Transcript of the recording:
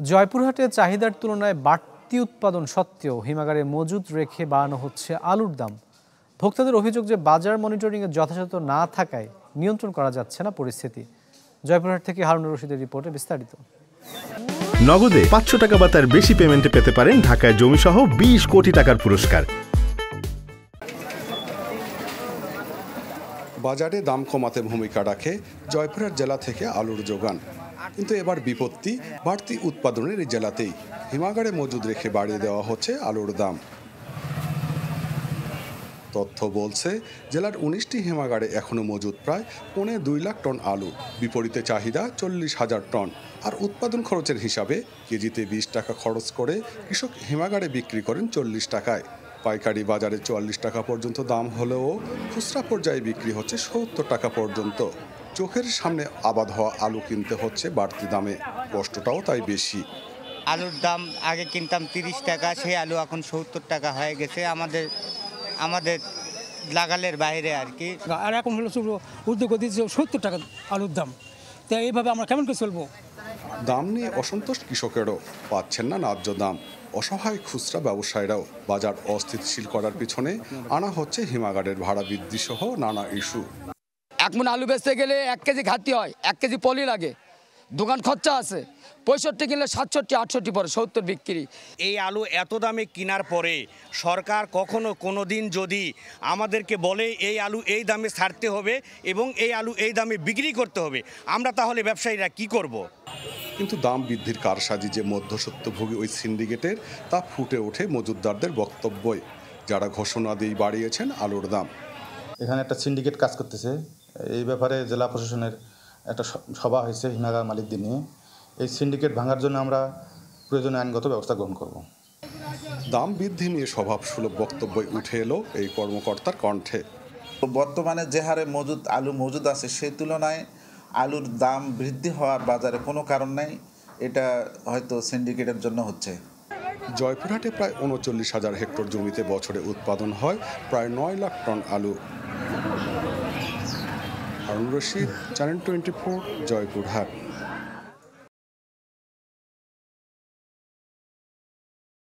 জয়পুরহাটে চাহিদার তুলনায় বাড়তি উৎপাদন সত্ত্বেও হিমাগারে মজুদ রেখে বাড়ানো হচ্ছে আলুর দাম। ভোক্তাদের অভিযোগ যে বাজার মনিটরিংয়ে যথাযথ না থাকায় নিয়ন্ত্রণ করা যাচ্ছে না পরিস্থিতি। জয়পুরহাট থেকে হারুনুর রশিদের রিপোর্টে বিস্তারিত। নগদে ৫০০ টাকা বা তার বেশি পেমেন্টে পেতে পারেন ঢাকায় জমিসহ ২০ কোটি টাকার পুরস্কার। বাজারে দাম কমাতে ভূমিকা রাখে জয়পুরহাট জেলা থেকে আলুর যোগান, কিন্তু এবার বিপত্তি বাড়তি উৎপাদনের এই জেলাতেই হিমাগারে মজুদ রেখে বাড়িয়ে দেওয়া হচ্ছে আলুর দাম। তথ্য বলছে জেলার ১৯টি হিমাগারে এখনো মজুদ প্রায় ২.৫ লাখ টন আলু, বিপরীতে চাহিদা ৪০,০০০ টন। আর উৎপাদন খরচের হিসাবে কেজিতে ২০ টাকা খরচ করে কৃষক হিমাগারে বিক্রি করেন ৪০ টাকায়। পাইকারি বাজারে ৪৪ টাকা পর্যন্ত দাম হলেও খুচরা পর্যায়ে বিক্রি হচ্ছে ৭০ টাকা পর্যন্ত। চোখের সামনে আবাদ হওয়া আলু কিনতে হচ্ছে বাড়তি দামে, কষ্টটাও তাই বেশি। আলুর দাম আগে কিনতাম ৩০ টাকা, সেই আলু এখন ৭০ টাকা হয়ে গেছে আমাদের লাগালের বাইরে আর কি। আর এখন হলো উদ্যোগ দিচ্ছে ৭০ টাকা আলুর দাম, তাই এইভাবে আমরা কেমন করে চলবো? দাম নিয়ে অসন্তোষ কৃষকেরও, পাচ্ছেন না ন্যায্য দাম। অসহায় খুচরা ব্যবসায়ীরাও বাজার অস্থিতিশীল করার পিছনে আনা হচ্ছে হিমাগারের ভাড়া বৃদ্ধি সহ নানা ইস্যু। এক মণ আলু বেচতে গেলে ১ কেজি ঘাটতি হয়, ১ কেজি পলি লাগে, দোকান খরচা আছে। ৬৫ কিনলে ৬৭ ৬৮ পরে ৭০ বিক্রি। এই আলু এত দামে কেনার পরে সরকার কখনো কোনো দিন যদি আমাদেরকে বলে এই আলু এই দামে ছাড়তে হবে এবং এই আলু এই দামে বিক্রি করতে হবে, আমরা তাহলে ব্যবসায়ীরা কি করব? কিন্তু দাম বৃদ্ধির কারসাজি যে মধ্যস্বত্বভোগী ওই সিন্ডিকেটের, তা ফুটে ওঠে মজুতদারদের বক্তব্যই, যারা ঘোষণা দিয়ে বাড়িয়েছেন আলুর দাম। এখানে একটা সিন্ডিকেট কাজ করতেছে, এই ব্যাপারে জেলা প্রশাসনের একটা সভা হয়েছে হিমাগার মালিকদের নিয়ে। এই সিন্ডিকেট ভাঙার জন্য আমরা প্রয়োজনীয় আইনগত ব্যবস্থা গ্রহণ করব। দাম বৃদ্ধি নিয়ে স্বভাবসুলভ বক্তব্যই উঠে এলো এই কর্মকর্তার কণ্ঠে। বর্তমানে যে হারে আলু মজুদ আছে সেই তুলনায় আলুর দাম বৃদ্ধি হওয়ার বাজারে কোনো কারণ নাই, এটা হয়তো সিন্ডিকেটের জন্য হচ্ছে। জয়পুরহাটে প্রায় ৩৯,০০০ হেক্টর জমিতে বছরে উৎপাদন হয় প্রায় ৯ লাখ টন আলু। হারুনুর রশিদ, চ্যানেল 24, জয়পুরহাট।